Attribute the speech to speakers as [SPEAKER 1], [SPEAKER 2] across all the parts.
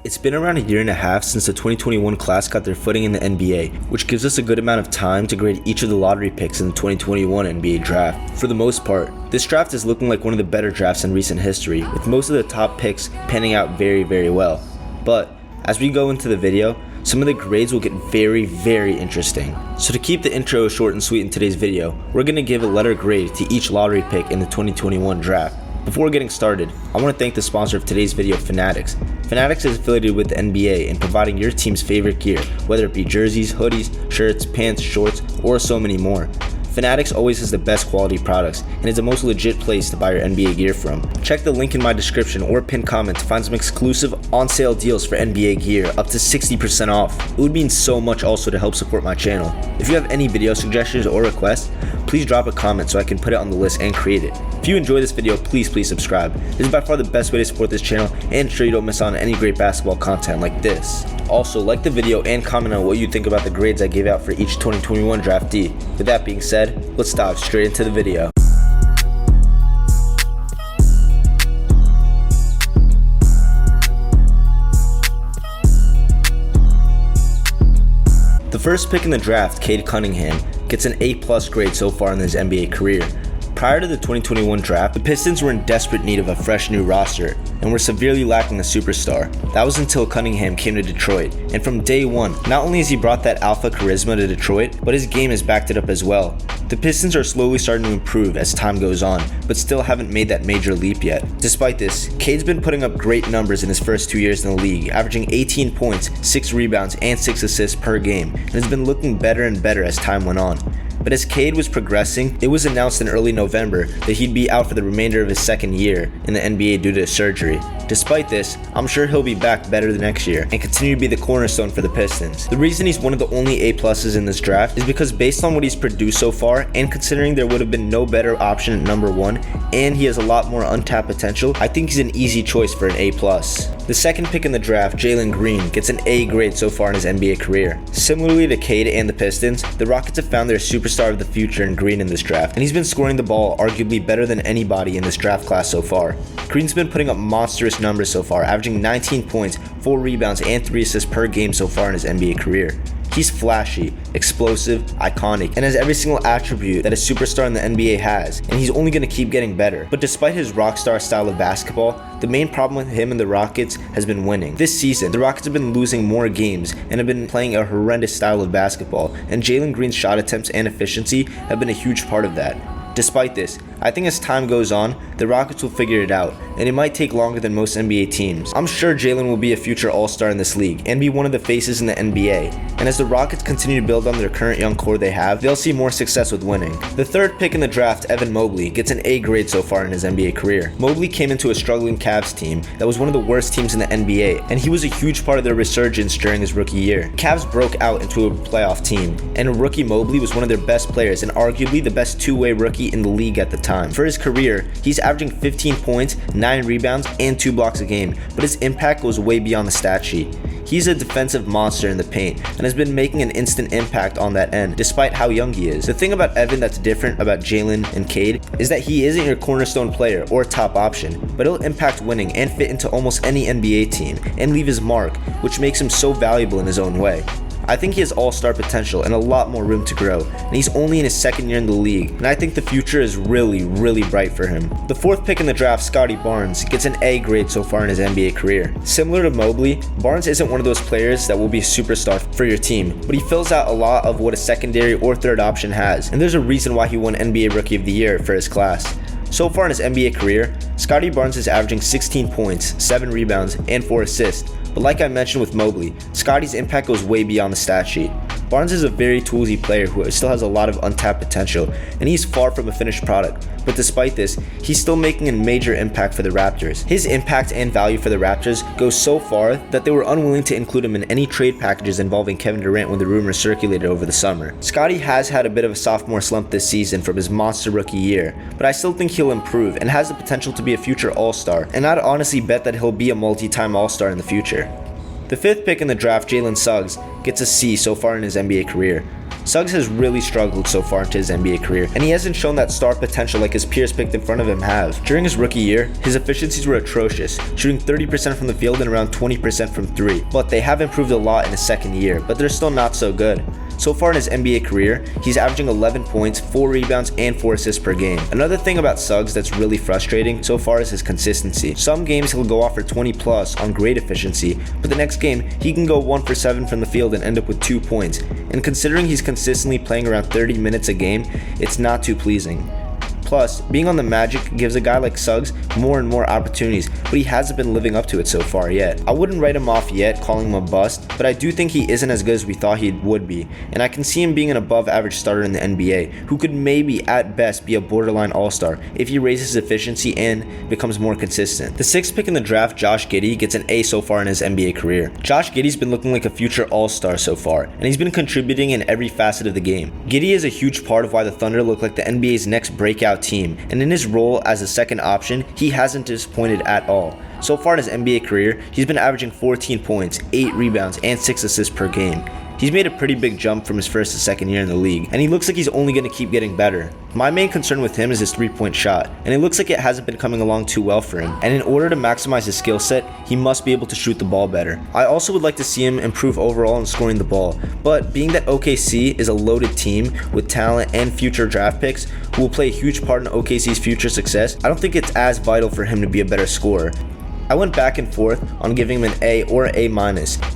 [SPEAKER 1] It's been around a year and a half since the 2021 class got their footing in the NBA, which gives us a good amount of time to grade each of the lottery picks in the 2021 NBA draft. For the most part, this draft is looking like one of the better drafts in recent history, with most of the top picks panning out very well. But as we go into the video, some of the grades will get very interesting. So to keep the intro short and sweet in today's video, we're going to give a letter grade to each lottery pick in the 2021 draft. Before getting started, I want to thank the sponsor of today's video, Fanatics. Fanatics is affiliated with the NBA and providing your team's favorite gear, whether it be jerseys, hoodies, shirts, pants, shorts, or so many more. Fanatics always has the best quality products and is the most legit place to buy your NBA gear from. Check the link in my description or pinned comment to find some exclusive on-sale deals for NBA gear up to 60% off. It would mean so much also to help support my channel. If you have any video suggestions or requests, please drop a comment so I can put it on the list and create it. If you enjoy this video, please subscribe. This is by far the best way to support this channel and ensure you don't miss out on any great basketball content like this. Also, like the video and comment on what you think about the grades I gave out for each 2021 draftee. With that being said, let's dive straight into the video. The first pick in the draft, Cade Cunningham, gets an A+ grade so far in his NBA career. Prior to the 2021 draft, the Pistons were in desperate need of a fresh new roster and were severely lacking a superstar. That was until Cunningham came to Detroit, and from day one, not only has he brought that alpha charisma to Detroit, but his game has backed it up as well. The Pistons are slowly starting to improve as time goes on, but still haven't made that major leap yet. Despite this, Cade's been putting up great numbers in his first 2 years in the league, averaging 18 points, 6 rebounds, and 6 assists per game, and has been looking better and better as time went on. But as Cade was progressing, it was announced in early November that he'd be out for the remainder of his second year in the NBA due to surgery. Despite this, I'm sure he'll be back better the next year and continue to be the cornerstone for the Pistons. The reason he's one of the only A+ in this draft is because based on what he's produced so far, and considering there would have been no better option at number 1, and he has a lot more untapped potential, I think he's an easy choice for an A+. The second pick in the draft, Jalen Green, gets an A grade so far in his NBA career. Similarly to Cade and the Pistons, the Rockets have found their superstar of the future in Green in this draft, and he's been scoring the ball arguably better than anybody in this draft class so far. Green's been putting up monstrous numbers so far, averaging 19 points, 4 rebounds, and 3 assists per game so far in his NBA career. He's flashy, explosive, iconic, and has every single attribute that a superstar in the NBA has, and he's only going to keep getting better. But despite his rockstar style of basketball, the main problem with him and the Rockets has been winning. This season, the Rockets have been losing more games and have been playing a horrendous style of basketball, and Jalen Green's shot attempts and efficiency have been a huge part of that. Despite this, I think as time goes on, the Rockets will figure it out, and it might take longer than most NBA teams. I'm sure Jalen will be a future all-star in this league and be one of the faces in the NBA, and as the Rockets continue to build on their current young core they have, they'll see more success with winning. The third pick in the draft, Evan Mobley, gets an A grade so far in his NBA career. Mobley came into a struggling Cavs team that was one of the worst teams in the NBA, and he was a huge part of their resurgence during his rookie year. Cavs broke out into a playoff team, and rookie Mobley was one of their best players and arguably the best two-way rookie in the league at the time. For his career, he's averaging 15 points, 9 rebounds, and 2 blocks a game, but his impact goes way beyond the stat sheet. He's a defensive monster in the paint and has been making an instant impact on that end, despite how young he is. The thing about Evan that's different about Jalen and Cade is that he isn't your cornerstone player or top option, but he'll impact winning and fit into almost any NBA team and leave his mark, which makes him so valuable in his own way. I think he has all-star potential and a lot more room to grow, and he's only in his second year in the league, and I think the future is really bright for him. The fourth pick in the draft, Scottie Barnes, gets an A grade so far in his NBA career. Similar to Mobley, Barnes isn't one of those players that will be a superstar for your team, but he fills out a lot of what a secondary or third option has, and there's a reason why he won NBA Rookie of the Year for his class. So far in his NBA career, Scottie Barnes is averaging 16 points, 7 rebounds, and 4 assists. But like I mentioned with Mobley, Scottie's impact goes way beyond the stat sheet. Barnes is a very toolsy player who still has a lot of untapped potential, and he's far from a finished product. But despite this, he's still making a major impact for the Raptors. His impact and value for the Raptors goes so far that they were unwilling to include him in any trade packages involving Kevin Durant when the rumors circulated over the summer. Scottie has had a bit of a sophomore slump this season from his monster rookie year, but I still think he'll improve and has the potential to be a future all-star, and I'd honestly bet that he'll be a multi-time all-star in the future. The fifth pick in the draft, Jalen Suggs, gets a C so far in his NBA career. Suggs has really struggled so far into his NBA career, and he hasn't shown that star potential like his peers picked in front of him have. During his rookie year, his efficiencies were atrocious, shooting 30% from the field and around 20% from 3, but they have improved a lot in his second year, but they're still not so good. So far in his NBA career, he's averaging 11 points, 4 rebounds, and 4 assists per game. Another thing about Suggs that's really frustrating so far is his consistency. Some games he'll go off for 20 plus on great efficiency, but the next game he can go 1 for 7 from the field and end up with 2 points. And considering he's consistently playing around 30 minutes a game, it's not too pleasing. Plus, being on the Magic gives a guy like Suggs more and more opportunities, but he hasn't been living up to it so far yet. I wouldn't write him off yet, calling him a bust, but I do think he isn't as good as we thought he would be, and I can see him being an above average starter in the NBA, who could maybe at best be a borderline all-star if he raises his efficiency and becomes more consistent. The 6th pick in the draft, Josh Giddey, gets an A so far in his NBA career. Josh Giddey's been looking like a future all-star so far, and he's been contributing in every facet of the game. Giddey is a huge part of why the Thunder look like the NBA's next breakout team, and in his role as a second option, he hasn't disappointed at all. So far in his NBA career, he's been averaging 14 points, 8 rebounds, and 6 assists per game. He's made a pretty big jump from his first to second year in the league, and he looks like he's only going to keep getting better. My main concern with him is his 3-point shot, and it looks like it hasn't been coming along too well for him, and in order to maximize his skill set, he must be able to shoot the ball better. I also would like to see him improve overall in scoring the ball, but being that OKC is a loaded team with talent and future draft picks who will play a huge part in OKC's future success, I don't think it's as vital for him to be a better scorer. I went back and forth on giving him an A or A-,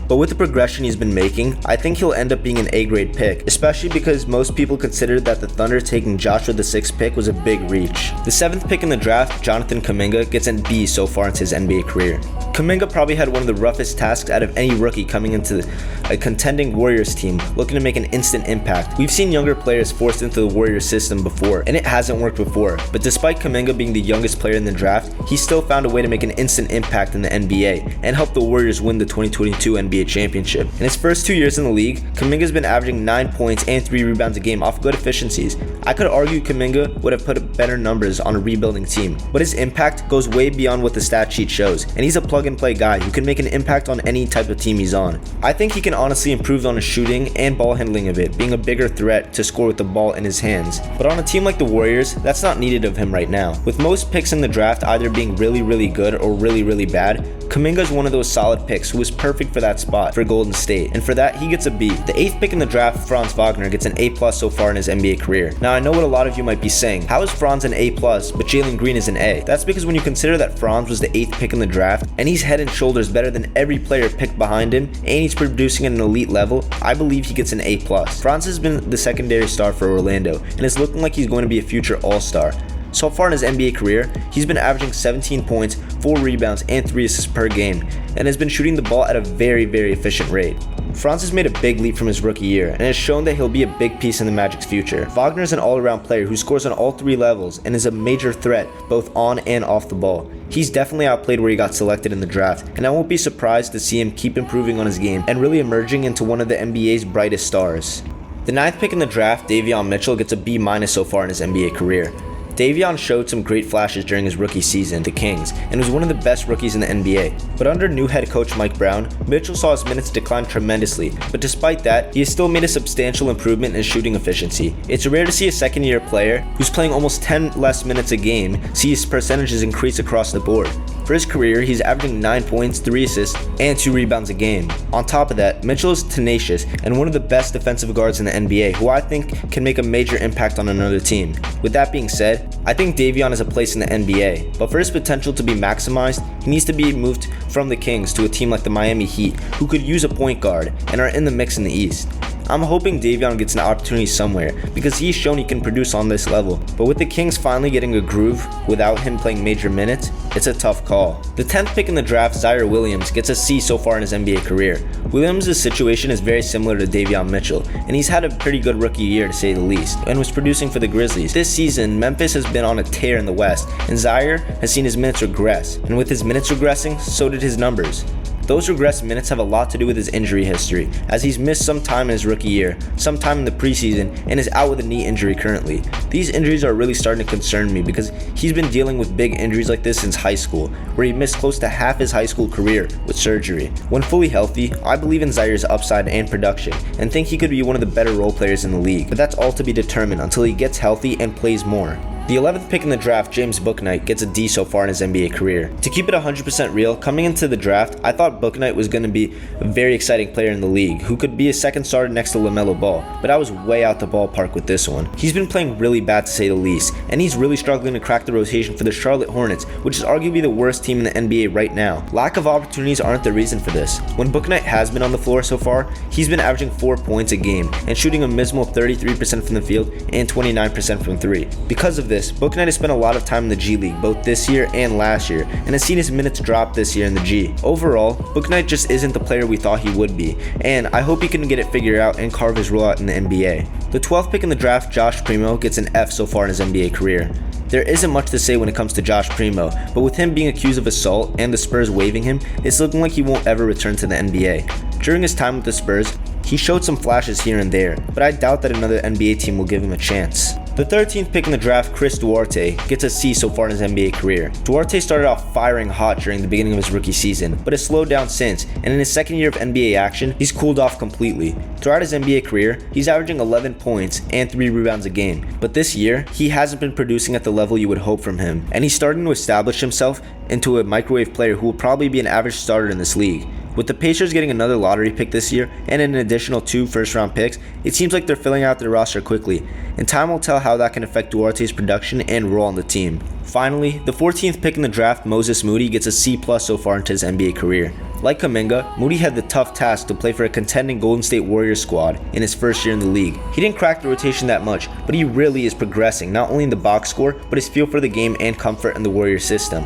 [SPEAKER 1] but with the progression he's been making, I think he'll end up being an A-grade pick, especially because most people considered that the Thunder taking Joshua the 6th pick was a big reach. The 7th pick in the draft, Jonathan Kuminga, gets an B so far into his NBA career. Kuminga probably had one of the roughest tasks out of any rookie coming into a contending Warriors team looking to make an instant impact. We've seen younger players forced into the Warriors system before, and it hasn't worked before, but despite Kuminga being the youngest player in the draft, he still found a way to make an instant impact in the NBA and help the Warriors win the 2022 NBA championship. In his first 2 years in the league, Kuminga's been averaging 9 points and 3 rebounds a game off good efficiencies. I could argue Kuminga would have put up better numbers on a rebuilding team, but his impact goes way beyond what the stat sheet shows, and he's a plug-and-play guy who can make an impact on any type of team he's on. I think he can honestly improve on his shooting and ball handling of it, being a bigger threat to score with the ball in his hands. But on a team like the Warriors, that's not needed of him right now. With most picks in the draft either being really good or really bad, Kuminga is one of those solid picks who is perfect for that spot for Golden State, and for that he gets a B. The 8th pick in the draft, Franz Wagner, gets an A+ so far in his NBA career. Now I know what a lot of you might be saying, how is Franz an A+, but Jalen Green is an A? That's because when you consider that Franz was the 8th pick in the draft, and he's head and shoulders better than every player picked behind him, and he's producing at an elite level, I believe he gets an A+. Franz has been the secondary star for Orlando, and it's looking like he's going to be a future all-star. So far in his NBA career, he's been averaging 17 points, 4 rebounds, and 3 assists per game, and has been shooting the ball at a very efficient rate. Franz has made a big leap from his rookie year, and has shown that he'll be a big piece in the Magic's future. Wagner is an all-around player who scores on all 3 levels, and is a major threat both on and off the ball. He's definitely outplayed where he got selected in the draft, and I won't be surprised to see him keep improving on his game, and really emerging into one of the NBA's brightest stars. The 9th pick in the draft, Davion Mitchell, gets a B- so far in his NBA career. Davion showed some great flashes during his rookie season, the Kings, and was one of the best rookies in the NBA. But under new head coach Mike Brown, Mitchell saw his minutes decline tremendously, but despite that, he has still made a substantial improvement in his shooting efficiency. It's rare to see a second-year player who's playing almost 10 less minutes a game see his percentages increase across the board. For his career, he's averaging 9 points, 3 assists, and 2 rebounds a game. On top of that, Mitchell is tenacious and one of the best defensive guards in the NBA, who I think can make a major impact on another team. With that being said, I think Davion has a place in the NBA, but for his potential to be maximized, he needs to be moved from the Kings to a team like the Miami Heat, who could use a point guard and are in the mix in the East. I'm hoping Davion gets an opportunity somewhere, because he's shown he can produce on this level. But with the Kings finally getting a groove without him playing major minutes, it's a tough call. The 10th pick in the draft, Ziare Williams, gets a C so far in his NBA career. Williams' situation is very similar to Davion Mitchell, and he's had a pretty good rookie year to say the least, and was producing for the Grizzlies. This season, Memphis has been on a tear in the West, and Ziare has seen his minutes regress, and with his minutes regressing, so did his numbers. Those regressed minutes have a lot to do with his injury history, as he's missed some time in his rookie year, some time in the preseason, and is out with a knee injury currently. These injuries are really starting to concern me because he's been dealing with big injuries like this since high school, where he missed close to half his high school career with surgery. When fully healthy, I believe in Ziare's upside and production, and think he could be one of the better role players in the league, but that's all to be determined until he gets healthy and plays more. The 11th pick in the draft, James Bouknight, gets a D so far in his NBA career. To keep it 100% real, coming into the draft, I thought Bouknight was going to be a very exciting player in the league, who could be a second starter next to LaMelo Ball, but I was way out the ballpark with this one. He's been playing really bad to say the least, and he's really struggling to crack the rotation for the Charlotte Hornets, which is arguably the worst team in the NBA right now. Lack of opportunities aren't the reason for this. When Bouknight has been on the floor so far, he's been averaging 4 points a game, and shooting a dismal 33% from the field and 29% from 3. Because of this, Bouknight has spent a lot of time in the G League, both this year and last year, and has seen his minutes drop this year in the G. Overall, Bouknight just isn't the player we thought he would be, and I hope he can get it figured out and carve his role out in the NBA. The 12th pick in the draft, Josh Primo, gets an F so far in his NBA career. There isn't much to say when it comes to Josh Primo, but with him being accused of assault and the Spurs waiving him, it's looking like he won't ever return to the NBA. During his time with the Spurs, he showed some flashes here and there, but I doubt that another NBA team will give him a chance. The 13th pick in the draft, Chris Duarte, gets a C so far in his NBA career. Duarte started off firing hot during the beginning of his rookie season, but has slowed down since, and in his second year of NBA action, he's cooled off completely. Throughout his NBA career, he's averaging 11 points and 3 rebounds a game, but this year, he hasn't been producing at the level you would hope from him, and he's starting to establish himself into a microwave player who will probably be an average starter in this league. With the Pacers getting another lottery pick this year and an additional 2 first-round picks, it seems like they're filling out their roster quickly, and time will tell how that can affect Duarte's production and role on the team. Finally, the 14th pick in the draft, Moses Moody, gets a C+ so far into his NBA career. Like Kuminga, Moody had the tough task to play for a contending Golden State Warriors squad in his first year in the league. He didn't crack the rotation that much, but he really is progressing, not only in the box score, but his feel for the game and comfort in the Warriors system.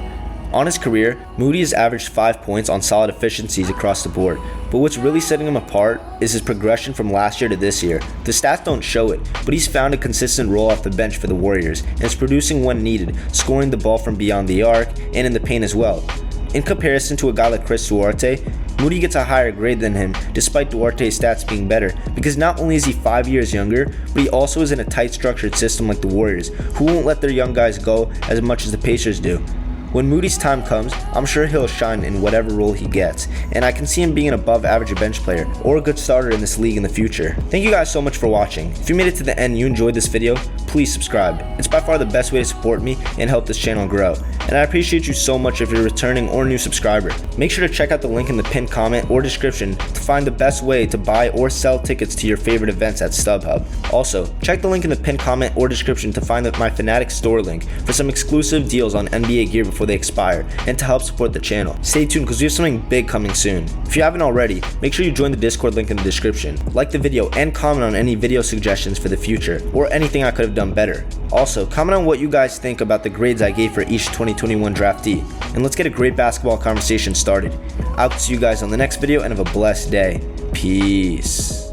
[SPEAKER 1] On his career, Moody has averaged 5 points on solid efficiencies across the board, but what's really setting him apart is his progression from last year to this year. The stats don't show it, but he's found a consistent role off the bench for the Warriors, and is producing when needed, scoring the ball from beyond the arc and in the paint as well. In comparison to a guy like Chris Duarte, Moody gets a higher grade than him, despite Duarte's stats being better, because not only is he 5 years younger, but he also is in a tight structured system like the Warriors, who won't let their young guys go as much as the Pacers do. When Moody's time comes, I'm sure he'll shine in whatever role he gets, and I can see him being an above average bench player or a good starter in this league in the future. Thank you guys so much for watching. If you made it to the end and you enjoyed this video, please subscribe. It's by far the best way to support me and help this channel grow, and I appreciate you so much if you're a returning or new subscriber. Make sure to check out the link in the pinned comment or description to find the best way to buy or sell tickets to your favorite events at StubHub. Also, check the link in the pinned comment or description to find my Fanatics store link for some exclusive deals on NBA gear before they expire, and to help support the channel. Stay tuned because we have something big coming soon. If you haven't already, make sure you join the Discord link in the description, like the video, and comment on any video suggestions for the future, or anything I could have done better. Also, comment on what you guys think about the grades I gave for each 2021 draftee, and let's get a great basketball conversation started. I'll see you guys on the next video, and have a blessed day. Peace.